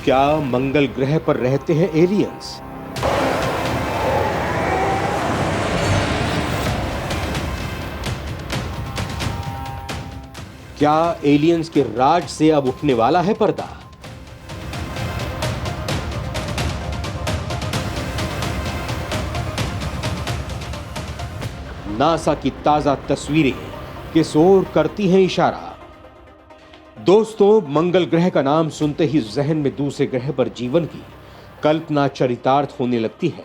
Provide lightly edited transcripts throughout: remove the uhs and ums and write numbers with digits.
क्या मंगल ग्रह पर रहते हैं एलियंस? क्या एलियंस के राज से अब उठने वाला है पर्दा? नासा की ताजा तस्वीरें किस ओर करती हैं इशारा? दोस्तों, मंगल ग्रह का नाम सुनते ही जहन में दूसरे ग्रह पर जीवन की कल्पना चरितार्थ होने लगती है।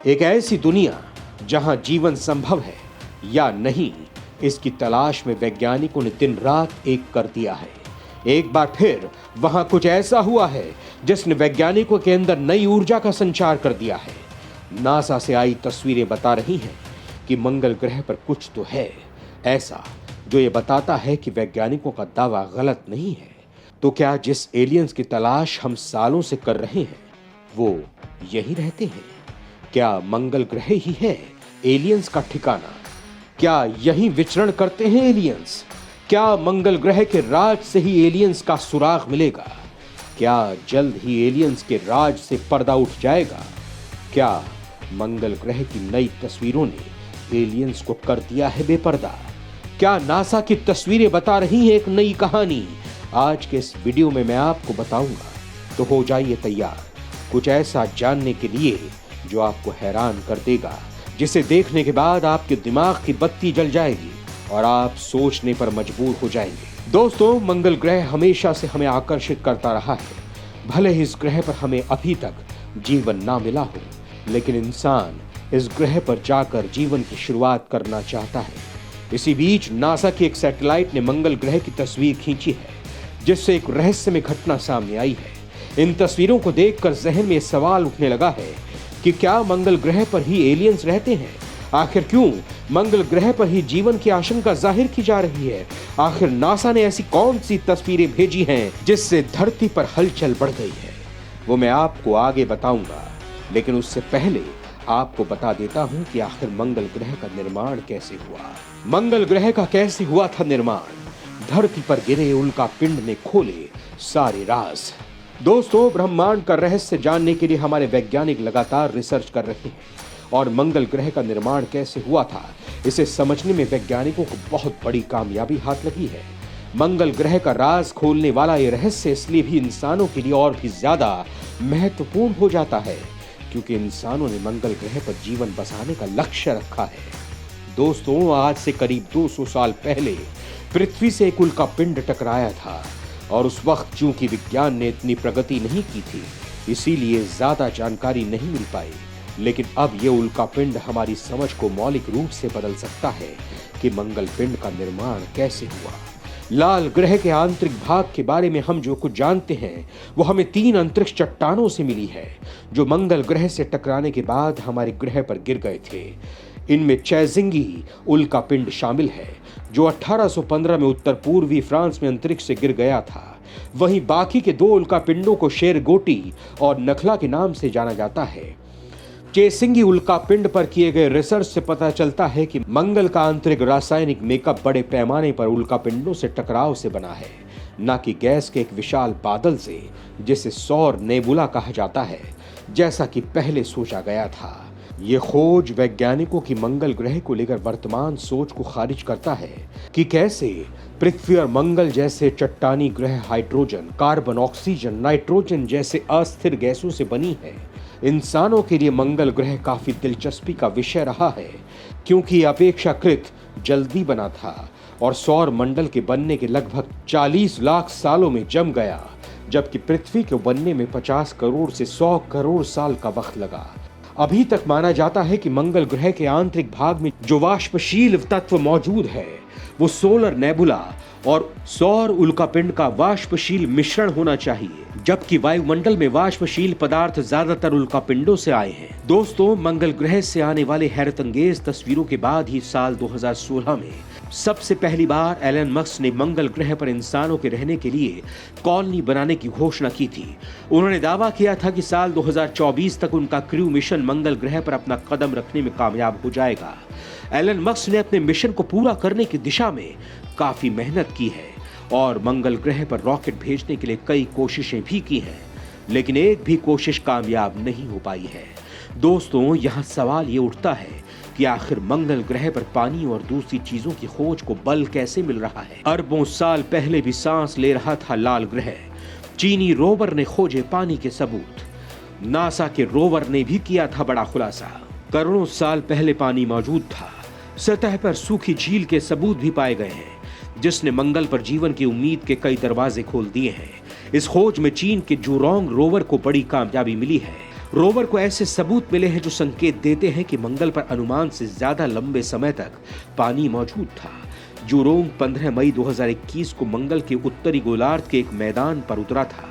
एक ऐसी दुनिया जहां जीवन संभव है या नहीं, इसकी तलाश में वैज्ञानिकों ने दिन रात एक कर दिया है। एक बार फिर वहां कुछ ऐसा हुआ है जिसने वैज्ञानिकों के अंदर नई ऊर्जा का संचार कर दिया है। नासा से आई तस्वीरें बता रही हैं कि मंगल ग्रह पर कुछ तो है ऐसा जो ये बताता है कि वैज्ञानिकों का दावा गलत नहीं है। तो क्या जिस एलियंस की तलाश हम सालों से कर रहे हैं वो यही रहते हैं? क्या मंगल ग्रह ही है एलियंस का ठिकाना? क्या यहीं विचरण करते हैं एलियंस? क्या मंगल ग्रह के राज से ही एलियंस का सुराग मिलेगा? क्या जल्द ही एलियंस के राज से पर्दा उठ जाएगा? क्या मंगल ग्रह की नई तस्वीरों ने एलियंस को कर दिया है बेपर्दा? क्या नासा की तस्वीरें बता रही हैं एक नई कहानी? आज के इस वीडियो में मैं आपको बताऊंगा, तो हो जाइए तैयार कुछ ऐसा जानने के लिए जो आपको हैरान कर देगा, जिसे देखने के बाद आपके दिमाग की बत्ती जल जाएगी और आप सोचने पर मजबूर हो जाएंगे। दोस्तों, मंगल ग्रह हमेशा से हमें आकर्षित करता रहा है। भले ही इस ग्रह पर हमें अभी तक जीवन ना मिला हो, लेकिन इंसान इस ग्रह पर जाकर जीवन की शुरुआत करना चाहता है। इसी बीच नासा की एक सैटेलाइट ने मंगल ग्रह की तस्वीर खींची है, जिससे एक रहस्यमय घटना सामने आई है। इन तस्वीरों को देखकर जहन में सवाल उठने लगा है कि क्या मंगल ग्रह पर ही एलियंस रहते हैं? आखिर क्यों मंगल ग्रह पर ही जीवन की आशंका जाहिर की जा रही है? आखिर नासा ने ऐसी कौन सी तस्वीरें भेजी हैं जिससे धरती पर हलचल बढ़ गई है? वो मैं आपको आगे बताऊंगा, लेकिन उससे पहले आपको बता देता हूं कि आखिर मंगल ग्रह का निर्माण कैसे हुआ। मंगल ग्रह का कैसे हुआ था निर्माण? धरती पर गिरे उल्का पिंड ने खोले सारे राज। दोस्तों, ब्रह्मांड का रहस्य जानने के लिए हमारे वैज्ञानिक लगातार रिसर्च कर रहे हैं और मंगल ग्रह का निर्माण कैसे हुआ था इसे समझने में वैज्ञानिकों को बहुत बड़ी कामयाबी हाथ लगी है। मंगल ग्रह का राज खोलने वाला ये रहस्य इसलिए भी इंसानों के लिए और भी ज्यादा महत्वपूर्ण हो जाता है क्योंकि इंसानों ने मंगल ग्रह पर जीवन बसाने का लक्ष्य रखा है। दोस्तों, आज से करीब 200 साल पहले पृथ्वी से एक उल्का पिंड टकराया था और उस वक्त चूंकि विज्ञान ने इतनी प्रगति नहीं की थी, इसीलिए ज्यादा जानकारी नहीं मिल पाई। लेकिन अब ये उल्का पिंड हमारी समझ को मौलिक रूप से बदल सकता है कि मंगल पिंड का निर्माण कैसे हुआ। लाल ग्रह के आंतरिक भाग के बारे में हम जो कुछ जानते हैं वो हमें 3 अंतरिक्ष चट्टानों से मिली है जो मंगल ग्रह से टकराने के बाद हमारे ग्रह पर गिर गए थे। इनमें चैजिंगी उल्का पिंड शामिल है जो 1815 में उत्तर पूर्वी फ्रांस में अंतरिक्ष से गिर गया था। वहीं बाकी के 2 उल्का पिंडों को शेरगोटी और नखला के नाम से जाना जाता है। चेसिंगी उल्का पिंड पर किए गए रिसर्च से पता चलता है कि मंगल का आंतरिक रासायनिक मेकअप बड़े पैमाने पर उल्का पिंडों से टकराव से बना है, न कि गैस के एक विशाल बादल से जिसे सौर नेबुला कहा जाता है, जैसा कि पहले सोचा गया था। ये खोज वैज्ञानिकों की मंगल ग्रह को लेकर वर्तमान सोच को खारिज करता है कि कैसे पृथ्वी और मंगल जैसे चट्टानी ग्रह हाइड्रोजन, कार्बन, ऑक्सीजन, नाइट्रोजन जैसे अस्थिर गैसों से बनी है। इंसानों के लिए मंगल ग्रह काफी दिलचस्पी का विषय रहा है क्योंकि अपेक्षाकृत जल्दी बना था और सौर मंडल के बनने के लगभग 40 लाख सालों में जम गया, जबकि पृथ्वी के बनने में 50 करोड़ से 100 करोड़ साल का वक्त लगा। अभी तक माना जाता है कि मंगल ग्रह के आंतरिक भाग में जो वाष्पशील तत्व मौजूद है वो सोलर नेबुला और सौर उल्कापिंड का वाष्पशील मिश्रण होना चाहिए, जबकि वायुमंडल में वाष्पशील पदार्थ ज्यादातर उल्कापिंडों से आए हैं। दोस्तों, मंगल ग्रह से आने वाले हैरतअंगेज तस्वीरों के बाद ही साल 2016 में सबसे पहली बार एलन मस्क ने मंगल ग्रह पर इंसानों के रहने के लिए कॉलोनी बनाने की घोषणा की थी। उन्होंने दावा किया था कि साल 2024 तक उनका क्रू मिशन मंगल ग्रह पर अपना कदम रखने में कामयाब हो जाएगा। एलन मस्क ने अपने मिशन को पूरा करने की दिशा में काफी मेहनत की है और मंगल ग्रह पर रॉकेट भेजने के लिए कई कोशिशें भी की हैं। लेकिन एक भी कोशिश कामयाब नहीं हो पाई है। दोस्तों, यहाँ सवाल ये उठता है कि आखिर मंगल ग्रह पर पानी और दूसरी चीजों की खोज को बल कैसे मिल रहा है। अरबों साल पहले भी सांस ले रहा था लाल ग्रह। चीनी रोवर ने खोजे पानी के सबूत। नासा के रोवर ने भी किया था बड़ा खुलासा। करोड़ों साल पहले पानी मौजूद था। सतह पर सूखी झील के सबूत भी पाए गए हैं, जिसने मंगल पर जीवन की उम्मीद के कई दरवाजे खोल दिए हैं। इस खोज में चीन के जूरोंग रोवर को बड़ी कामयाबी मिली है। रोवर को ऐसे सबूत मिले हैं जो संकेत देते हैं कि मंगल पर अनुमान से ज्यादा लंबे समय तक पानी मौजूद था। जूरोंग 15 मई 2021 को मंगल के उत्तरी गोलार्ध के एक मैदान पर उतरा था,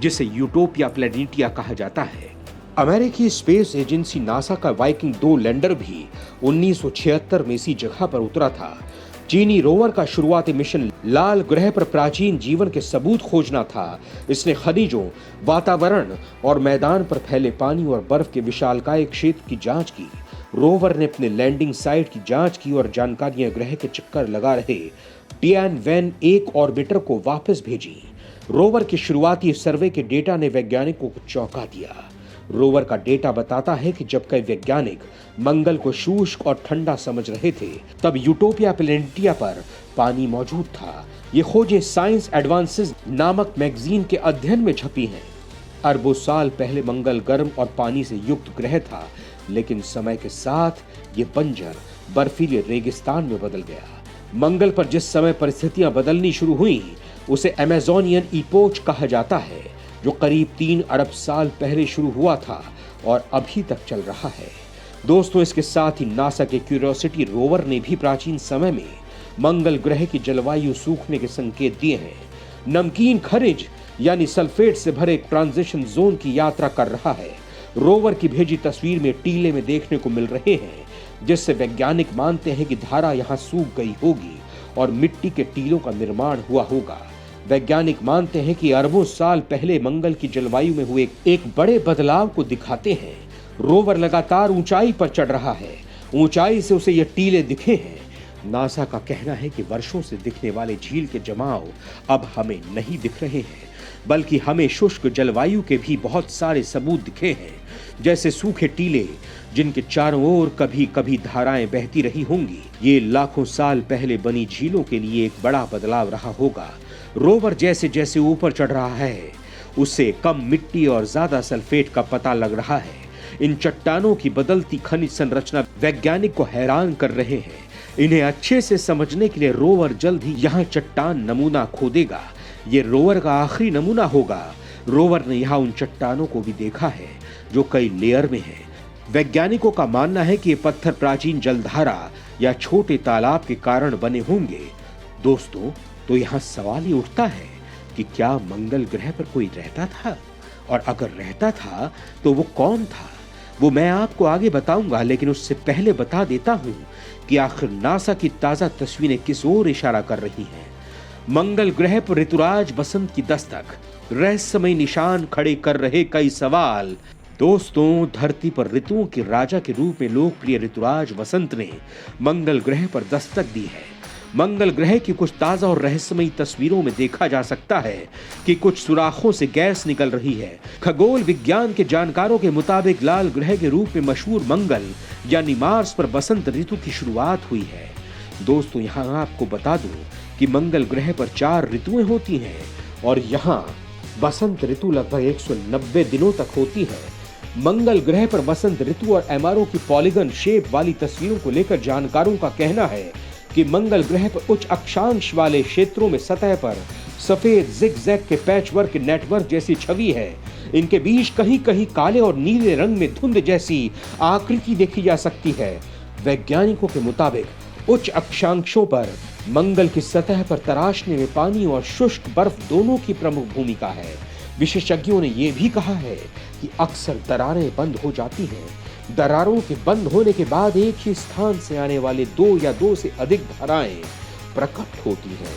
जिसे यूटोपिया प्लैनेटिया कहा जाता है। अमेरिकी स्पेस एजेंसी नासा का वाइकिंग 2 लैंडर भी 1976 में इसी जगह पर उतरा था। चीनी रोवर का शुरुआती मिशन लाल ग्रह पर प्राचीन जीवन के सबूत खोजना था। इसने खनिजों, वातावरण और मैदान पर फैले पानी और बर्फ के विशालकाय क्षेत्र की जांच की। रोवर ने अपने लैंडिंग साइट की जांच की और जानकारियां ग्रह के चक्कर लगा रहे टियानवेन 1 ऑर्बिटर को वापस भेजी। रोवर के शुरुआती सर्वे के डेटा ने वैज्ञानिकों को चौंका दिया। रोवर का डेटा बताता है कि जब कई वैज्ञानिक मंगल को शुष्क और ठंडा समझ रहे थे, तब यूटोपिया प्लैनेटिया पर पानी मौजूद था। ये खोजें साइंस एडवांसेस नामक मैगजीन के अध्ययन में छपी हैं। अरबों साल पहले मंगल गर्म और पानी से युक्त ग्रह था, लेकिन समय के साथ ये बंजर बर्फीले रेगिस्तान में बदल गया। मंगल पर जिस समय परिस्थितियां बदलनी शुरू हुई, उसे अमेज़ोनियन इपोच कहा जाता है, जो करीब 3 अरब साल पहले शुरू हुआ था और अभी तक चल रहा है। दोस्तों, इसके साथ ही नासा के क्यूरियोसिटी रोवर ने भी प्राचीन समय में मंगल ग्रह की जलवायु सूखने के संकेत दिए हैं। नमकीन खनिज यानी सल्फेट से भरे एक ट्रांजिशन जोन की यात्रा कर रहा है। रोवर की भेजी तस्वीर में टीले में देखने को मिल रहे हैं, जिससे वैज्ञानिक मानते हैं कि धारा यहाँ सूख गई होगी और मिट्टी के टीलों का निर्माण हुआ होगा। वैज्ञानिक मानते हैं कि अरबों साल पहले मंगल की जलवायु में हुए एक बड़े बदलाव को दिखाते हैं। रोवर लगातार ऊंचाई पर चढ़ रहा है। ऊंचाई से उसे ये टीले दिखे हैं। नासा का कहना है कि वर्षों से दिखने वाले झील के जमाव अब हमें नहीं दिख रहे हैं, बल्कि हमें शुष्क जलवायु के भी बहुत सारे सबूत दिखे हैं, जैसे सूखे टीले जिनके चारों ओर कभी कभी धाराएं बहती रही होंगी। ये लाखों साल पहले बनी झीलों के लिए एक बड़ा बदलाव रहा होगा। रोवर जैसे जैसे ऊपर चढ़ रहा है, उससे कम मिट्टी और ज्यादा सल्फेट का पता लग रहा है। इन चट्टानों की बदलती खनिज संरचना वैज्ञानिक को हैरान कर रहे हैं। इन्हें अच्छे से समझने के लिए रोवर जल्द ही यहाँ चट्टान नमूना खोदेगा। ये रोवर का आखिरी नमूना होगा। रोवर ने यहाँ उन चट्टानों को भी देखा है जो कई लेयर में है। वैज्ञानिकों का मानना है कि ये पत्थर प्राचीन जलधारा या छोटे तालाब के कारण बने होंगे। दोस्तों, तो यहाँ सवाल ये उठता है कि क्या मंगल ग्रह पर कोई रहता था, और अगर रहता था तो वो कौन था? वो मैं आपको आगे बताऊंगा, लेकिन उससे पहले बता देता हूं कि आखिर नासा की ताजा तस्वीरें किस ओर इशारा कर रही हैं। मंगल ग्रह पर ऋतुराज बसंत की दस्तक, रहस्यमय निशान खड़े कर रहे कई सवाल। दोस्तों, धरती पर ऋतुओं के राजा के रूप में लोकप्रिय ऋतुराज बसंत ने मंगल ग्रह पर दस्तक दी है। मंगल ग्रह की कुछ ताजा और रहस्यमयी तस्वीरों में देखा जा सकता है कि कुछ सुराखों से गैस निकल रही है। खगोल विज्ञान के जानकारों के मुताबिक लाल ग्रह के रूप में मशहूर मंगल यानी मार्स पर बसंत ऋतु की शुरुआत हुई है। दोस्तों, यहाँ आपको बता दूं कि मंगल ग्रह पर 4 ऋतुएं होती हैं और यहाँ बसंत ऋतु लगभग 190 दिनों तक होती है। मंगल ग्रह पर बसंत ऋतु और एमआरओ की पॉलीगन शेप वाली तस्वीरों को लेकर जानकारों का कहना है कि मंगल ग्रह पर उच्च अक्षांश वाले क्षेत्रों में सतह पर सफेद जिगजैग के पैचवर्क नेटवर्क जैसी छवि है। इनके बीच कहीं कहीं काले और नीले रंग में धुंध जैसी आकृति देखी जा सकती है। वैज्ञानिकों के मुताबिक उच्च अक्षांशों पर मंगल की सतह पर तराशने में पानी और शुष्क बर्फ दोनों की प्रमुख भूमिका है। विशेषज्ञों ने यह भी कहा है कि अक्सर दरारें बंद हो जाती हैं। दरारों के बंद होने के बाद एक ही स्थान से आने वाले 2 या 2 से अधिक धाराएं प्रकट होती हैं,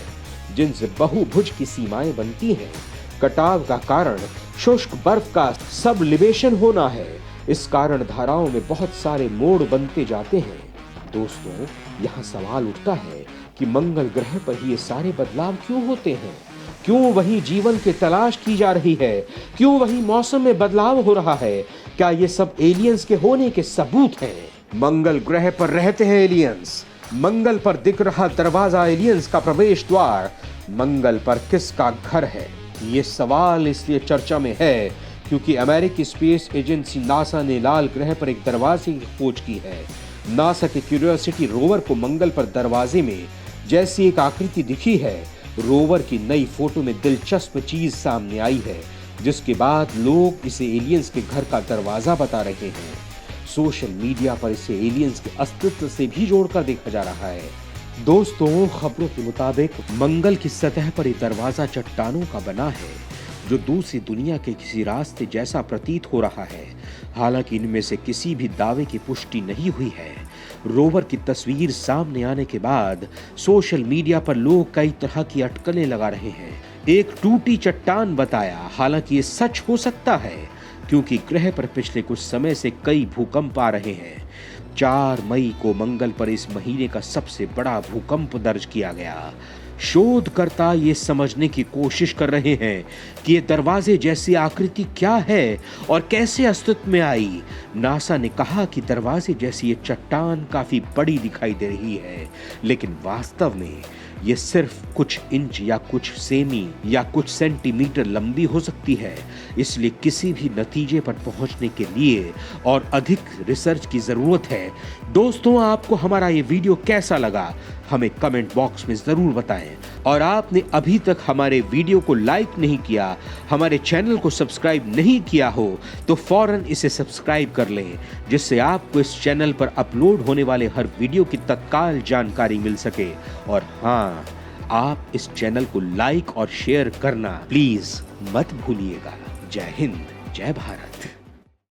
जिनसे बहुभुज की सीमाएं बनती हैं। कटाव का कारण शुष्क बर्फ का सबलिवेशन होना है। इस कारण धाराओं में बहुत सारे मोड़ बनते जाते हैं। दोस्तों, यहाँ सवाल उठता है कि मंगल ग्रह पर ये सारे बदलाव क्यों होते हैं? क्यों वही जीवन की तलाश की जा रही है? क्यों वही मौसम में बदलाव हो रहा है? क्या ये सब एलियंस के होने के सबूत हैं? मंगल ग्रह पर रहते हैं एलियंस। मंगल पर दिख रहा दरवाजा एलियंस का प्रवेश द्वार। मंगल पर किसका घर है? ये सवाल इसलिए चर्चा में है क्योंकि अमेरिकी स्पेस एजेंसी नासा ने लाल ग्रह पर एक दरवाजे की खोज की है। नासा के क्यूरियोसिटी रोवर को मंगल पर दरवाजे में जैसी एक आकृति दिखी है। रोवर की नई फोटो में दिलचस्प चीज सामने आई है, जिसके बाद लोग इसे एलियंस के घर का दरवाजा बता रहे हैं। सोशल मीडिया पर इसे एलियंस के अस्तित्व से भी जोड़कर देखा जा रहा है। दोस्तों, खबरों के मुताबिक मंगल की सतह पर एक दरवाजा चट्टानों का बना है, जो दूसरी दुनिया के किसी रास्ते जैसा प्रतीत हो रहा है। हालांकि इनमें से किसी भी दावे की पुष्टि नहीं हुई है। रोवर की तस्वीर सामने आने के बाद सोशल मीडिया पर लोग कई तरह की अटकलें लगा रहे हैं। एक टूटी चट्टान बताया। हालांकि ये सच हो सकता है क्योंकि ग्रह पर पिछले कुछ समय से कई भूकंप आ रहे हैं। 4 मई को मंगल पर इस महीने का सबसे बड़ा भूकंप दर्ज किया गया। शोधकर्ता ये समझने की कोशिश कर रहे हैं कि ये दरवाजे जैसी आकृति क्या है और कैसे अस्तित्व में आई। नासा ने कहा कि दरवाजे जैसी ये चट्टान काफी बड़ी दिखाई दे रही है, लेकिन वास्तव में ये सिर्फ कुछ इंच या कुछ सेमी या कुछ सेंटीमीटर लंबी हो सकती है। इसलिए किसी भी नतीजे पर पहुंचने के लिए और अधिक रिसर्च की जरूरत है। दोस्तों, आपको हमारा ये वीडियो कैसा लगा हमें कमेंट बॉक्स में जरूर बताएं। और आपने अभी तक हमारे वीडियो को लाइक नहीं किया, हमारे चैनल को सब्सक्राइब नहीं किया हो तो फौरन इसे सब्सक्राइब कर लें, जिससे आपको इस चैनल पर अपलोड होने वाले हर वीडियो की तत्काल जानकारी मिल सके। और हाँ, आप इस चैनल को लाइक और शेयर करना प्लीज मत भूलिएगा। जय हिंद, जय भारत।